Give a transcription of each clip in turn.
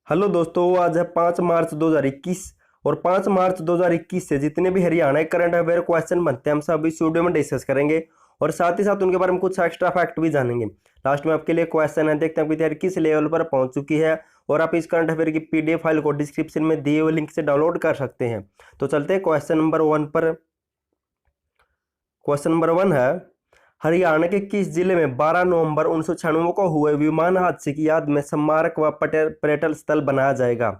Hello दोस्तों, आज है 5 मार्च 2021 और 5 मार्च 2021 से जितने भी हरियाणा के करंट अफेयर क्वेश्चन बनते हैं हम सब इस वीडियो में डिस्कस करेंगे और साथ ही साथ उनके बारे में कुछ एक्स्ट्रा फैक्ट भी जानेंगे। लास्ट में आपके लिए क्वेश्चन है, देखते हैं आपकी तैयारी किस लेवल पर पहुंच चुकी है और आप इस करंट अफेयर की पीडीएफ फाइल को डिस्क्रिप्शन में दिए हुए लिंक से डाउनलोड कर सकते हैं। तो चलते हैं क्वेश्चन नंबर 1 पर। क्वेश्चन नंबर 1 है, हरियाणा के किस जिले में 12 नवंबर 1996 को हुए विमान हादसे की याद में स्मारक व पर्यटन स्थल बनाया जाएगा?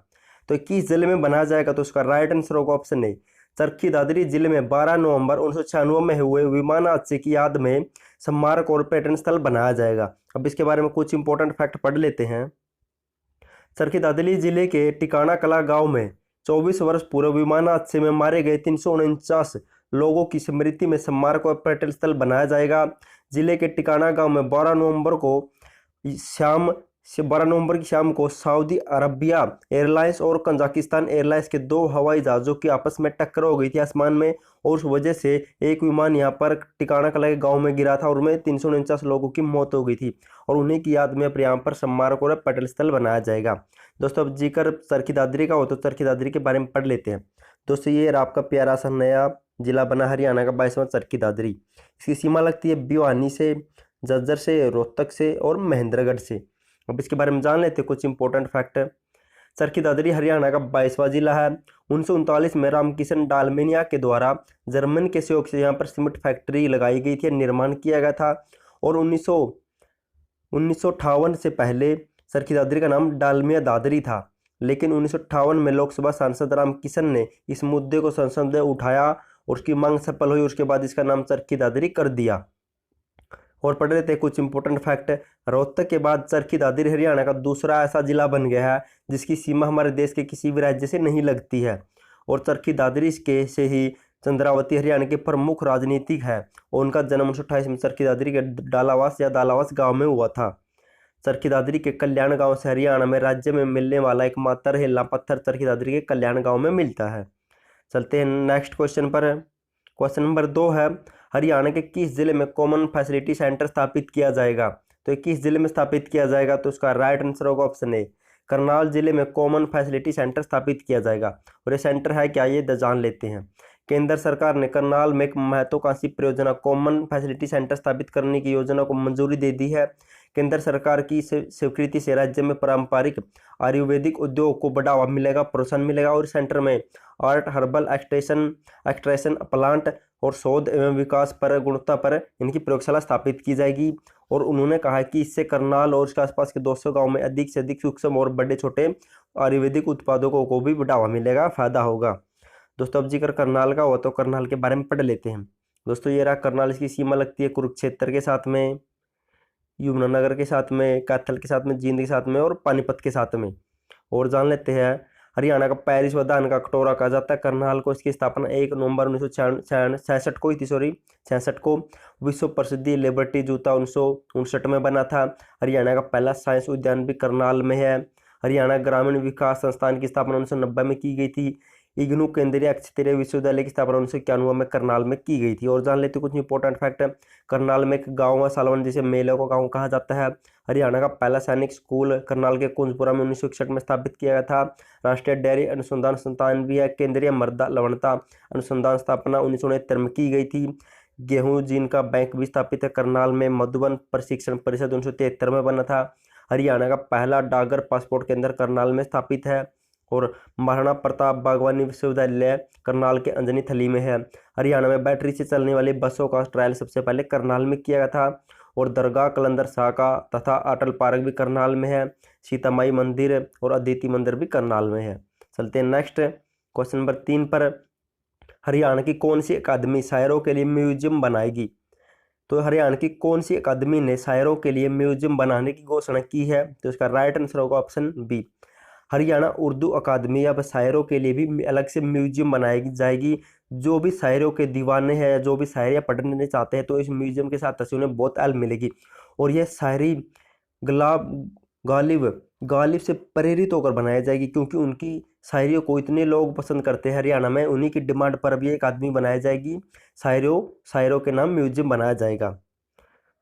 तो किस जिले में बनाया जाएगा? तो उसका राइट आंसर होगा ऑप्शन ए, चरखी दादरी जिले में 12 नवंबर 1996 में हुए विमान हादसे की याद में स्मारक और पर्यटन स्थल बनाया जाएगा। अब इसके बारे में कुछ इंपॉर्टेंट फैक्ट पढ़ लेते हैं। चरखी दादरी जिले के टिकाना कला गांव में 24 वर्ष पूर्व विमान हादसे में मारे गए 349 लोगों की स्मृति में स्मारक और पर्यटन स्थल बनाया जाएगा। जिले के टिकाना गांव में 12 नवंबर की शाम को सऊदी अरबिया एयरलाइंस और कजाकिस्तान एयरलाइंस के दो हवाई जहाजों की आपस में टक्कर हो गई थी आसमान में, और उस वजह से एक विमान यहाँ पर टिकाना कला के गांव में गिरा था और उनमें 349 लोगों की मौत हो गई थी और उन्हीं की याद में अब यहाँ पर स्मारक और पर्यटन स्थल बनाया जाएगा। दोस्तों, अब जिक्र चरखी दादरी का हो तो चरखी दादरी के बारे में पढ़ लेते हैं। दोस्तों, ये आपका प्यारा सा नया जिला बना हरियाणा का 22वां चरखी दादरी। इसकी सीमा लगती है भिवानी से, झज्जर से, रोहतक से और महेंद्रगढ़ से। अब इसके बारे में जान लेते हैं कुछ इंपॉर्टेंट फैक्ट। चरखी दादरी हरियाणा का 22वां जिला है। 1939 में रामकिशन डालमिया के द्वारा जर्मन के सहयोग से यहाँ पर सीमेंट फैक्ट्री लगाई गई थी, निर्माण किया गया था। और 1958 से पहले चरखी दादरी का नाम डालमिया दादरी था, लेकिन 1958 में लोकसभा सांसद रामकिशन ने इस मुद्दे को संसद में उठाया और उसकी मांग सफल हुई। उसके बाद इसका नाम चरखी दादरी कर दिया। और पढ़ लेते हैं कुछ इंपॉर्टेंट फैक्ट। रोहतक के बाद चरखी दादरी हरियाणा का दूसरा ऐसा जिला बन गया है जिसकी सीमा हमारे देश के किसी भी राज्य से नहीं लगती है। और चरखी दादरी के से ही चंद्रावती हरियाणा के प्रमुख राजनीतिक है और उनका जन्म 1928 में चरखी दादरी के डालावास या दालावास गांव में हुआ था। चरखी दादरी के कल्याण गांव से हरियाणा में राज्य में मिलने वाला एकमात्र हिलना पत्थर चरखी दादरी के कल्याण गांव में मिलता है। चलते हैं नेक्स्ट क्वेश्चन पर। क्वेश्चन नंबर 2 है, हरियाणा के किस जिले में कॉमन फैसिलिटी सेंटर स्थापित किया जाएगा? तो किस जिले में स्थापित किया जाएगा? तो उसका राइट आंसर होगा ऑप्शन ए, करनाल जिले में कॉमन फैसिलिटी सेंटर स्थापित किया जाएगा। और ये सेंटर है क्या, ये जान लेते हैं। केंद्र सरकार ने करनाल में एक महत्वाकांक्षी परियोजना कॉमन फैसिलिटी सेंटर स्थापित करने की योजना को मंजूरी दे दी है। केंद्र सरकार की स्वीकृति से राज्य में पारंपरिक आयुर्वेदिक उद्योग को बढ़ावा मिलेगा, प्रोत्साहन मिलेगा और सेंटर में आर्ट, हर्बल एक्सट्रैक्शन प्लांट और शोध एवं विकास पर गुणवत्ता पर इनकी प्रयोगशाला स्थापित की जाएगी। और उन्होंने कहा कि इससे करनाल और उसके आसपास के 200 गांव में अधिक से अधिक सूक्ष्म और बड़े छोटे आयुर्वेदिक उत्पादकों को भी बढ़ावा मिलेगा, फायदा होगा। दोस्तों, अब जिक्र करनाल का हुआ तो करनाल के बारे में पढ़ लेते हैं। दोस्तों, ये रहा करनाल। इसकी सीमा लगती है कुरुक्षेत्र के साथ में, यमुनानगर के साथ में, कैथल के साथ में, जींद के साथ में और पानीपत के साथ में। और जान लेते हैं, हरियाणा का पेरिस व धान का कटोरा कहा जाता है करनाल को। इसकी स्थापना 1 नवंबर 1966 को हुई थी, 66 को। विश्व प्रसिद्ध लिबर्टी जूता 1959 में बना था। हरियाणा का पहला साइंस उद्यान भी करनाल में है। हरियाणा ग्रामीण विकास संस्थान की स्थापना 1990 में की गई थी। इग्नू केंद्रीय क्षेत्रीय विश्वविद्यालय की स्थापना 1991 में करनाल में की गई थी। और जान लेते कुछ इंपॉर्टेंट फैक्ट है। करनाल में एक गाँव है सालवन, जिसे मेले का गाँव कहा जाता है। हरियाणा का पहला सैनिक स्कूल करनाल के कुंजपुरा में 1961 में स्थापित किया गया था। राष्ट्रीय डेयरी अनुसंधान संस्थान भी है। केंद्रीय मृदा लवणता अनुसंधान स्थापना 1969 में की गई थी। गेहूं जीन का बैंक भी स्थापित है करनाल में। मधुबन प्रशिक्षण परिषद 1973 में बना था। हरियाणा का पहला डाकघर पासपोर्ट केंद्र करनाल में स्थापित है। और महाराणा प्रताप बागवानी विश्वविद्यालय करनाल के अंजनी थली में है। हरियाणा में बैटरी से चलने वाली बसों का ट्रायल सबसे पहले करनाल में किया गया था। और दरगाह कलंदर शाह का तथा अटल पार्क भी करनाल में है। सीतामाई मंदिर और अदिति मंदिर भी करनाल में है। चलते हैं नेक्स्ट क्वेश्चन नंबर 3 पर। हरियाणा की कौन सी अकादमी शायरों के लिए म्यूजियम बनाएगी? तो हरियाणा की कौन सी अकादमी ने शायरों के लिए म्यूजियम बनाने की घोषणा की है? तो इसका राइट आंसर होगा ऑप्शन बी, हरियाणा उर्दू अकादमी। अब शायरों के लिए भी अलग से म्यूजियम बनाई जाएगी। जो भी शायरों के दीवाने हैं या जो भी शायरियाँ पढ़ने चाहते हैं तो इस म्यूजियम के साथ उन्हें बहुत हेल्प मिलेगी। और यह शायरी गालिब गालिब से प्रेरित होकर बनाई जाएगी, क्योंकि उनकी शायरियों को इतने लोग पसंद करते हैं हरियाणा में। उन्हीं की डिमांड पर भी एक आदमी बनाई जाएगी। शायरों के नाम म्यूजियम बनाया जाएगा।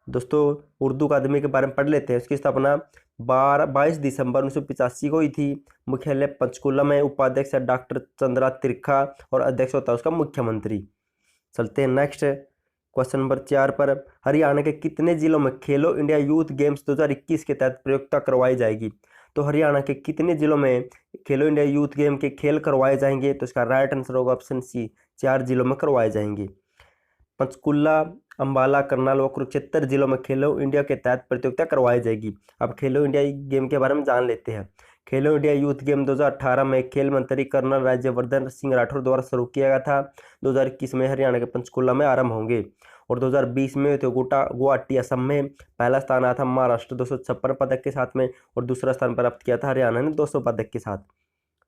दोस्तों उर्दू अकादमी के बारे में पढ़ लेते हैं। उसकी स्थापना 22 दिसंबर 1985 को हुई थी। मुख्यालय पंचकुला में। उपाध्यक्ष है डॉक्टर चंद्रा त्रिखा और अध्यक्ष होता है उसका मुख्यमंत्री। चलते हैं नेक्स्ट क्वेश्चन नंबर 4 पर। हरियाणा के कितने जिलों में खेलो इंडिया यूथ गेम्स 2021 के तहत प्रतियोगिता करवाई जाएगी? तो हरियाणा के कितने जिलों में खेलो इंडिया यूथ गेम के खेल करवाए जाएंगे? तो इसका राइट आंसर होगा ऑप्शन सी, 4 जिलों में करवाए जाएंगे। पंचकुला, अंबाला, करनाल व कुरुक्षेत्र जिलों में खेलो इंडिया के तहत प्रतियोगिता करवाई जाएगी। अब खेलो इंडिया गेम के बारे में जान लेते हैं। खेलो इंडिया यूथ गेम 2018 में खेल मंत्री कर्नल राज्यवर्धन सिंह राठौर द्वारा शुरू किया गया था। 2021 में हरियाणा के पंचकुला में आरंभ होंगे और 2020 में तो गुवाहाटी असम में पहला स्थान आया था महाराष्ट्र 256 पदक के साथ में और दूसरा स्थान प्राप्त किया था हरियाणा ने 200 पदक के साथ।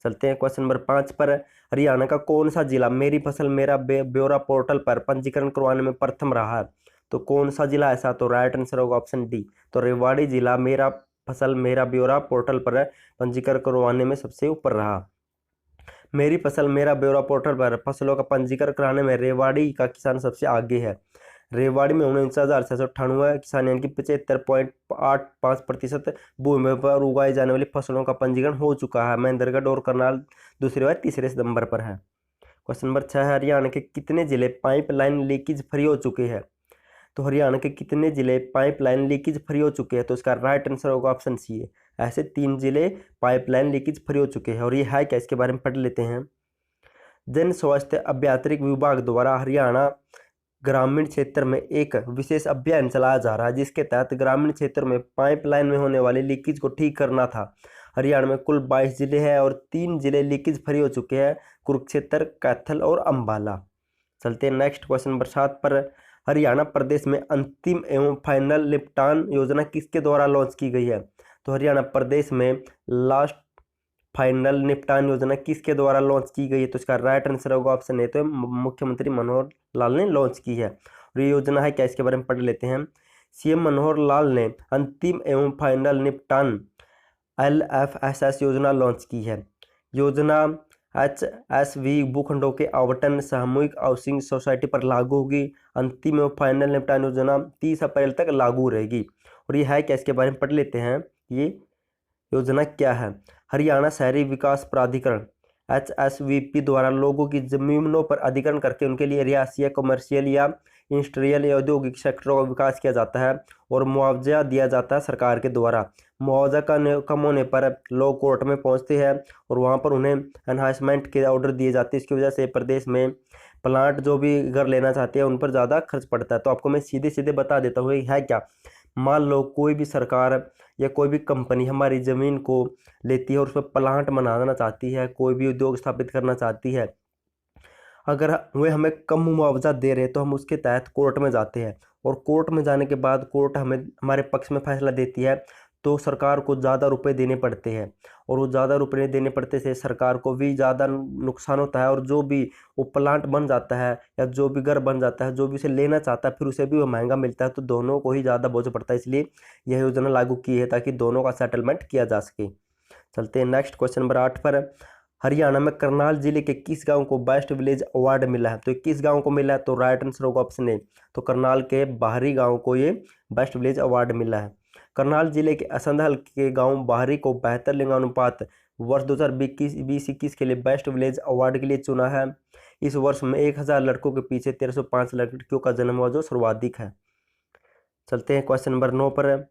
चलते हैं क्वेश्चन नंबर 5 पर। हरियाणा का कौन सा जिला मेरी फसल मेरा ब्यौरा पोर्टल पर पंजीकरण करवाने में प्रथम रहा है? तो कौन सा जिला ऐसा? तो राइट आंसर होगा ऑप्शन डी, तो रेवाड़ी जिला मेरा फसल मेरा ब्यौरा पोर्टल पर पंजीकरण करवाने में सबसे ऊपर रहा। मेरी फसल मेरा ब्यौरा पोर्टल पर फसलों का पंजीकरण कराने में रेवाड़ी का किसान सबसे आगे है। रेवाड़ी में 49,698 किसान यानी कि 75.85% भूमि पर उगाई जाने वाली फसलों का पंजीकरण हो चुका है। महेंद्रगढ़ और करनाल दूसरे व तीसरे नंबर पर है। क्वेश्चन नंबर 6 है। हरियाणा के कितने जिले पाइपलाइन लीकेज फ्री हो चुके हैं? तो हरियाणा के कितने जिले पाइपलाइन लीकेज फ्री हो चुके हैं? तो इसका राइट आंसर होगा ऑप्शन सी है। ऐसे 3 जिले पाइपलाइन लीकेज फ्री हो चुके हैं और ये है क्या, इसके बारे में पढ़ लेते हैं। जन स्वास्थ्य अभियांत्रिकी विभाग द्वारा हरियाणा ग्रामीण क्षेत्र में एक विशेष अभियान चलाया जा रहा है जिसके तहत ग्रामीण क्षेत्र में पाइपलाइन में होने वाले लीकेज को ठीक करना था। हरियाणा में कुल 22 जिले हैं और 3 जिले लीकेज फ्री हो चुके हैं, कुरुक्षेत्र, कैथल और अंबाला। चलते हैं नेक्स्ट क्वेश्चन नंबर 7 पर। हरियाणा प्रदेश में अंतिम एवं फाइनल निपटान योजना किसके द्वारा लॉन्च की गई है? तो हरियाणा प्रदेश में लास्ट फाइनल निपटान योजना किसके द्वारा लॉन्च की गई है? तो इसका राइट आंसर होगा ऑप्शन ए, तो मुख्यमंत्री मनोहर लाल ने लॉन्च की है। और ये योजना है क्या, इसके बारे में पढ़ लेते हैं। सीएम मनोहर लाल ने अंतिम एवं फाइनल निपटान LFSS योजना लॉन्च की है। योजना HSV भूखंडों के आवंटन सामूहिक हाउसिंग सोसाइटी पर लागू होगी। अंतिम एवं फाइनल निपटान योजना 30 अप्रैल तक लागू रहेगी। और ये है क्या, इसके बारे में पढ़ लेते हैं। ये योजना क्या है? हरियाणा शहरी विकास प्राधिकरण HSVP द्वारा लोगों की जमीनों पर अधिग्रहण करके उनके लिए रिहायशी या कमर्शियल या इंडस्ट्रियल या औद्योगिक सेक्टरों का विकास किया जाता है और मुआवजा दिया जाता है सरकार के द्वारा। मुआवजा कम होने पर लोग कोर्ट में पहुंचते हैं और वहां पर उन्हें एनहांसमेंट के ऑर्डर दिए जाते हैं। इसकी वजह से प्रदेश में प्लांट जो भी घर लेना चाहते हैं उन पर ज़्यादा खर्च पड़ता है। तो आपको मैं सीधे सीधे बता देता हूँ है क्या। मान लो कोई भी सरकार या कोई भी कंपनी हमारी ज़मीन को लेती है और उस पर प्लांट बनाना चाहती है, कोई भी उद्योग स्थापित करना चाहती है, अगर वे हमें कम मुआवजा दे रहे हैं तो हम उसके तहत कोर्ट में जाते हैं और कोर्ट में जाने के बाद कोर्ट हमें हमारे पक्ष में फैसला देती है तो सरकार को ज़्यादा रुपए देने पड़ते हैं और वो ज़्यादा रुपए देने पड़ते से सरकार को भी ज़्यादा नुकसान होता है और जो भी वो प्लांट बन जाता है या जो भी घर बन जाता है, जो भी उसे लेना चाहता है फिर उसे भी वो महंगा मिलता है, तो दोनों को ही ज़्यादा बोझ पड़ता है। इसलिए यह योजना लागू की है ताकि दोनों का सेटलमेंट किया जा सके। चलते हैं नेक्स्ट क्वेश्चन नंबर 8 पर। हरियाणा में करनाल जिले के किस गांव को बेस्ट विलेज अवार्ड मिला है? तो किस गांव को मिला है? तो राइट आंसर होगा ऑप्शन ए, तो करनाल के बाहरी गांव को ये बेस्ट विलेज अवार्ड मिला है। करनाल जिले के असंधल के गांव बाहरी को बेहतर लिंगानुपात वर्ष 2020-21 के लिए बेस्ट विलेज अवार्ड के लिए चुना है। इस वर्ष में 1000 लड़कों के पीछे 1305 लड़कियों का जन्म हुआ जो सर्वाधिक है। चलते हैं क्वेश्चन नंबर 9 पर।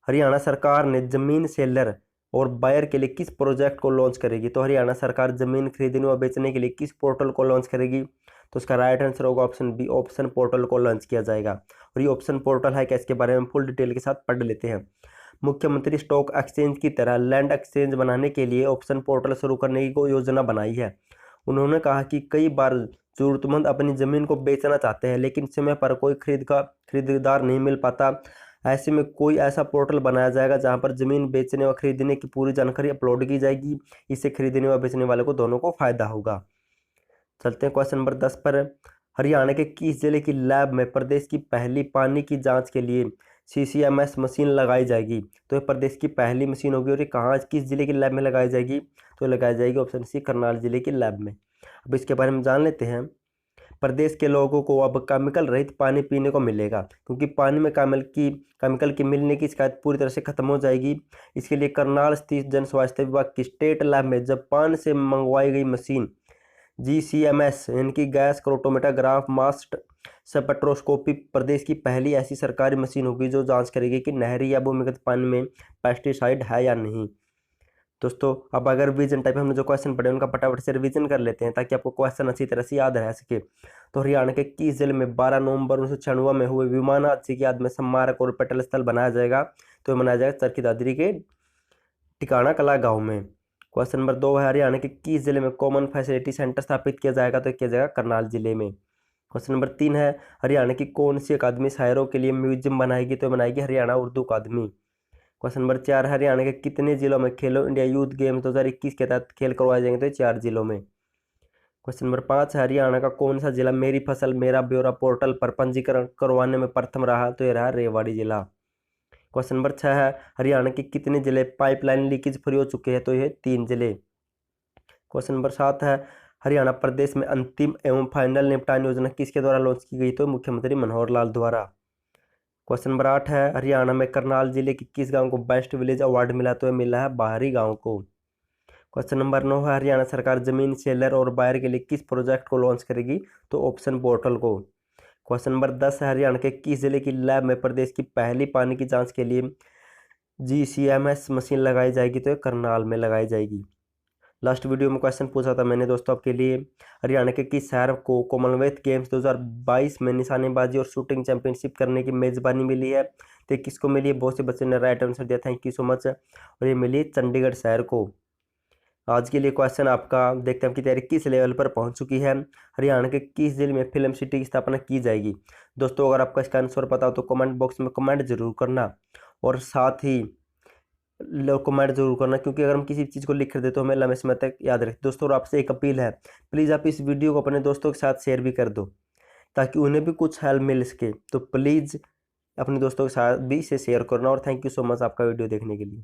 हरियाणा सरकार ने जमीन सेलर और बायर के लिए किस प्रोजेक्ट को लॉन्च करेगी? तो हरियाणा सरकार जमीन खरीदने व बेचने के लिए किस पोर्टल को लॉन्च करेगी? तो इसका राइट आंसर होगा ऑप्शन बी, ऑप्शन पोर्टल को लॉन्च किया जाएगा। और ये ऑप्शन पोर्टल है क्या, इसके बारे में फुल डिटेल के साथ पढ़ लेते हैं। मुख्यमंत्री स्टॉक एक्सचेंज की तरह लैंड एक्सचेंज बनाने के लिए ऑप्शन पोर्टल शुरू करने की योजना बनाई है। उन्होंने कहा कि कई बार जरूरतमंद अपनी ज़मीन को बेचना चाहते हैं लेकिन समय पर कोई खरीदार नहीं मिल पाता। ऐसे में कोई ऐसा पोर्टल बनाया जाएगा जहां पर ज़मीन बेचने व खरीदने की पूरी जानकारी अपलोड की जाएगी। इससे खरीदने व बेचने वाले को दोनों को फायदा होगा। चलते हैं क्वेश्चन नंबर 10 पर। हरियाणा के किस जिले की लैब में प्रदेश की पहली पानी की जाँच के लिए CCMS मशीन लगाई जाएगी? तो ये प्रदेश की पहली मशीन होगी और ये कहाँ किस जिले की लैब में लगाई जाएगी? तो लगाई जाएगी ऑप्शन सी, करनाल जिले की लैब में। अब इसके बारे में जान लेते हैं। प्रदेश के लोगों को अब केमिकल रहित पानी पीने को मिलेगा, क्योंकि पानी में केमिकल की मिलने की शिकायत पूरी तरह से खत्म हो जाएगी। इसके लिए करनाल स्थित जन स्वास्थ्य विभाग की स्टेट लैब में जापान से मंगवाई गई मशीन GCMS यानी कि गैस क्रोमेटोग्राफ मास स्पेक्ट्रोस्कोपी प्रदेश की पहली ऐसी सरकारी मशीन होगी जो जांच करेगी कि नहरी या भूमिगत पानी में पेस्टिसाइड है या नहीं। दोस्तों अब अगर रिवीजन टाइप हमने जो क्वेश्चन पढ़े उनका फटाफट से रिवीजन कर लेते हैं ताकि आपको क्वेश्चन अच्छी तरह से याद रह सके। तो हरियाणा के किस जिले में 12 नवंबर 1996 में हुए विमान हादसे की याद में स्मारक और पटेल स्थल बनाया जाएगा? तो ये बनाया जाएगा चरखी दादरी के टिकाना कला गाँव में। क्वेश्चन नंबर 2 है हरियाणा के किस जिले में कॉमन फैसिलिटी सेंटर स्थापित किया जाएगा? तो किया जाएगा करनाल जिले में। क्वेश्चन नंबर 3 है हरियाणा की कौन सी अकादमी शायरों के लिए म्यूजियम बनाएगी? तो बनाएगी हरियाणा उर्दू अकादमी। क्वेश्चन नंबर 4 हरियाणा के कितने जिलों में खेलो इंडिया यूथ गेम्स 2021 के तहत खेल करवाए जाएंगे? तो 4 जिलों में। क्वेश्चन नंबर 5 है हरियाणा का कौन सा जिला मेरी फसल मेरा ब्यौरा पोर्टल पर पंजीकरण करवाने में प्रथम रहा? तो ये रहा रेवाड़ी जिला। क्वेश्चन नंबर 6 है हरियाणा के कितने जिले पाइपलाइन लीकेज फ्री हो चुके हैं? तो ये 3 जिले। क्वेश्चन नंबर 7 है हरियाणा प्रदेश में अंतिम एवं फाइनल निपटान योजना किसके द्वारा लॉन्च की गई? तो मुख्यमंत्री मनोहर लाल द्वारा। क्वेश्चन नंबर 8 है हरियाणा में करनाल जिले के किस गांव को बेस्ट विलेज अवार्ड मिला? तो ये मिला है बाहरी गांव को। क्वेश्चन नंबर 9 है हरियाणा सरकार जमीन सेलर और बायर के लिए किस प्रोजेक्ट को लॉन्च करेगी? तो ऑप्शन पोर्टल को। क्वेश्चन नंबर 10 है हरियाणा के किस जिले की लैब में प्रदेश की पहली पानी की जांच के लिए GCMS मशीन लगाई जाएगी? तो ये करनाल में लगाई जाएगी। लास्ट वीडियो में क्वेश्चन पूछा था मैंने दोस्तों आपके लिए हरियाणा के किस शहर को कॉमनवेल्थ गेम्स 2022 में निशानेबाजी और शूटिंग चैंपियनशिप करने की मेजबानी मिली है? तो किसको मिली है? बहुत से बच्चों ने राइट आंसर दिया, थैंक यू सो मच। और ये मिली चंडीगढ़ शहर को। आज के लिए क्वेश्चन आपका देखते हैं आपकी तैयारी किस लेवल पर पहुंच चुकी है। हरियाणा के किस जिले में फिल्म सिटी की स्थापना की जाएगी? दोस्तों अगर आपका इसका आंसर पता हो तो कमेंट बॉक्स में कमेंट जरूर करना, और साथ ही कमेंट जरूर करना, क्योंकि अगर हम किसी चीज़ को लिख कर दे तो हमें लंबे समय तक याद रखे। दोस्तों और आपसे एक अपील है, प्लीज़ आप इस वीडियो को अपने दोस्तों के साथ शेयर भी कर दो ताकि उन्हें भी कुछ हेल्प मिल सके। तो प्लीज़ अपने दोस्तों के साथ भी इसे शेयर करना, और थैंक यू सो मच आपका वीडियो देखने के लिए।